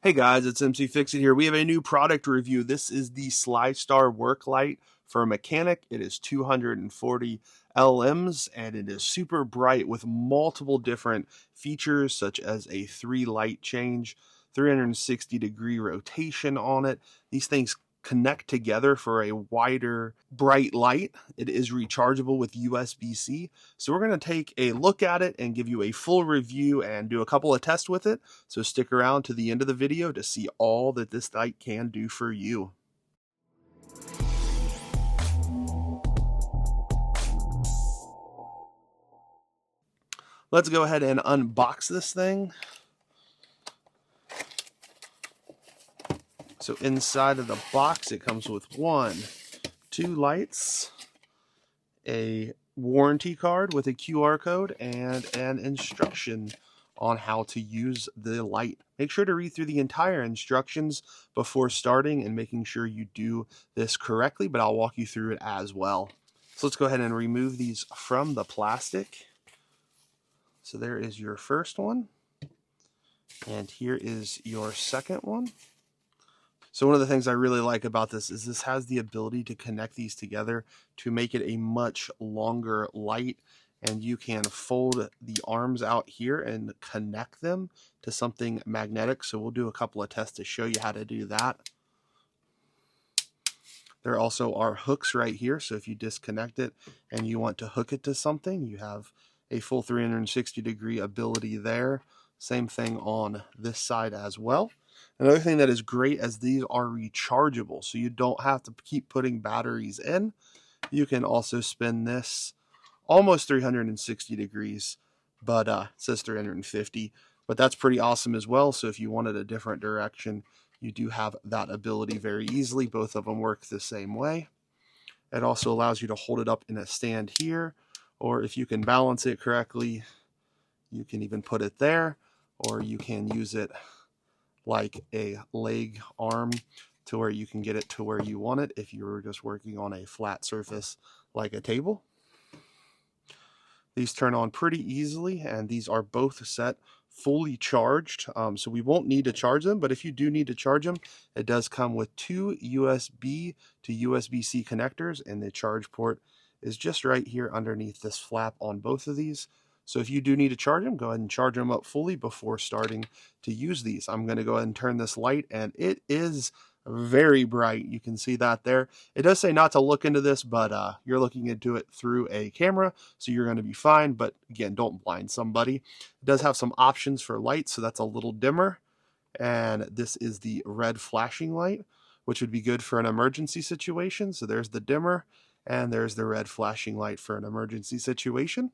Hey guys, it's mcfixit here. We have a new product review. This is the SYLSTAR Work Light for a mechanic. It is 240 LMs and it is super bright with multiple different features such as a 3 light change, 360-degree rotation on it. These things connect together for a wider bright light. It is rechargeable with USB-C. So we're going to take a look at it and give you a full review and do a couple of tests with it. So stick around to the end of the video to see all that this light can do for you. Let's go ahead and unbox this thing. So inside of the box, it comes with 2 lights, a warranty card with a QR code, and an instruction on how to use the light. Make sure to read through the entire instructions before starting and making sure you do this correctly, but I'll walk you through it as well. So let's go ahead and remove these from the plastic. So there is your first one, and here is your second one. So one of the things I really like about this is this has the ability to connect these together to make it a much longer light, and you can fold the arms out here and connect them to something magnetic. So we'll do a couple of tests to show you how to do that. There also are hooks right here, so if you disconnect it and you want to hook it to something, you have a full 360-degree ability there. Same thing on this side as well. Another thing that is great is these are rechargeable, so you don't have to keep putting batteries in. You can also spin this almost 360 degrees, but it says 350, but that's pretty awesome as well. So if you wanted a different direction, you do have that ability very easily. Both of them work the same way. It also allows you to hold it up in a stand here, or if you can balance it correctly, you can even put it there, or you can use it like a leg arm to where you can get it to where you want it if you were just working on a flat surface like a table. These turn on pretty easily, and these are both set fully charged, so we won't need to charge them, but if you do need to charge them, it does come with 2 USB to USB-C connectors, and the charge port is just right here underneath this flap on both of these. So if you do need to charge them, go ahead and charge them up fully before starting to use these. I'm going to go ahead and turn this light, and it is very bright. You can see that there. It does say not to look into this, but you're looking into it through a camera, so you're going to be fine. But again, don't blind somebody. It does have some options for light, so that's a little dimmer. And this is the red flashing light, which would be good for an emergency situation. So there's the dimmer, and there's the red flashing light for an emergency situation.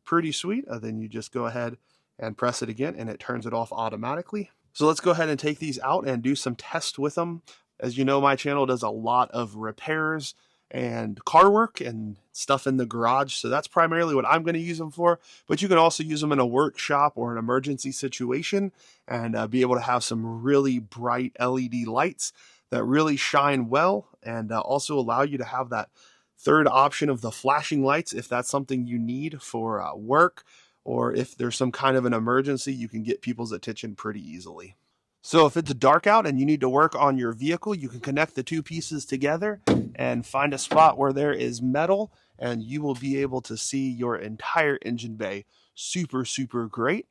Pretty sweet. Then you just go ahead and press it again, and it turns it off automatically. So let's go ahead and take these out and do some tests with them. As you know, my channel does a lot of repairs and car work and stuff in the garage, so that's primarily what I'm going to use them for. But you can also use them in a workshop or an emergency situation and be able to have some really bright LED lights that really shine well, and also allow you to have that third option of the flashing lights if that's something you need for work, or if there's some kind of an emergency, you can get people's attention pretty easily. So if it's dark out and you need to work on your vehicle, you can connect the two pieces together and find a spot where there is metal, and you will be able to see your entire engine bay super, super great.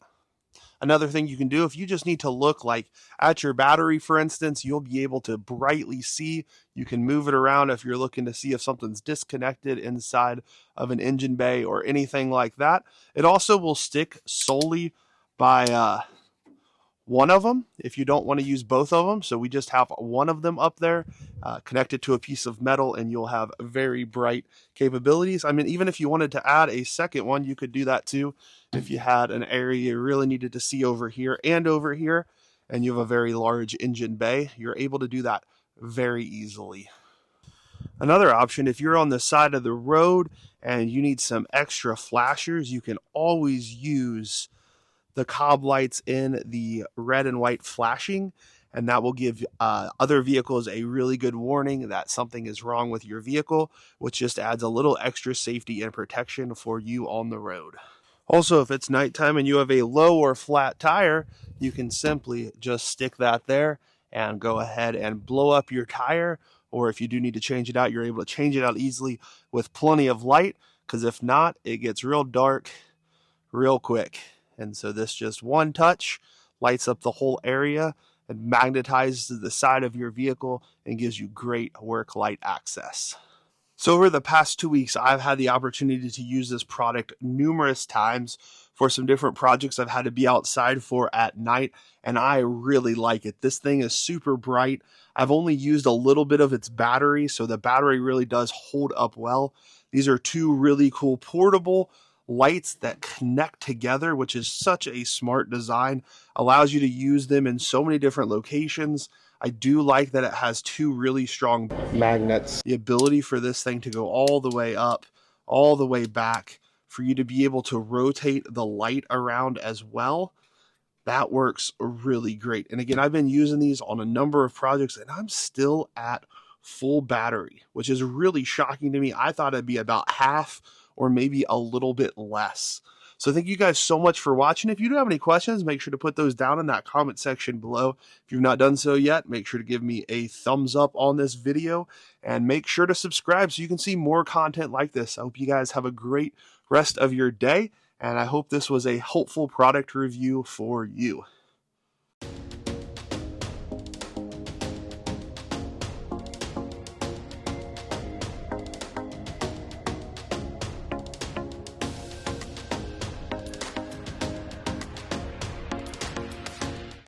Another thing you can do, if you just need to look like at your battery, for instance, you'll be able to brightly see. You can move it around if you're looking to see if something's disconnected inside of an engine bay or anything like that. It also will stick solely by one of them if you don't want to use both of them. So we just have one of them up there connected to a piece of metal, and you'll have very bright capabilities. I mean, even if you wanted to add a second one, you could do that too. If you had an area you really needed to see over here, and you have a very large engine bay, you're able to do that very easily. Another option, if you're on the side of the road and you need some extra flashers, you can always use the cob lights in the red and white flashing, and that will give other vehicles a really good warning that something is wrong with your vehicle, which just adds a little extra safety and protection for you on the road. Also, if it's nighttime and you have a low or flat tire, you can simply just stick that there and go ahead and blow up your tire. Or if you do need to change it out, you're able to change it out easily with plenty of light, because if not, it gets real dark real quick. And so this just one touch lights up the whole area and magnetizes the side of your vehicle and gives you great work light access. So over the past 2 weeks, I've had the opportunity to use this product numerous times for some different projects I've had to be outside for at night, and I really like it. This thing is super bright. I've only used a little bit of its battery, so the battery really does hold up well. These are two really cool portable lights that connect together, which is such a smart design. Allows you to use them in so many different locations. I do like that it has two really strong magnets. The ability for this thing to go all the way up, all the way back, for you to be able to rotate the light around as well. That works really great. And again, I've been using these on a number of projects and I'm still at full battery, which is really shocking to me. I thought it'd be about half or maybe a little bit less. So thank you guys so much for watching. If you do have any questions, make sure to put those down in that comment section below. If you've not done so yet, make sure to give me a thumbs up on this video and make sure to subscribe so you can see more content like this. I hope you guys have a great rest of your day, and I hope this was a helpful product review for you.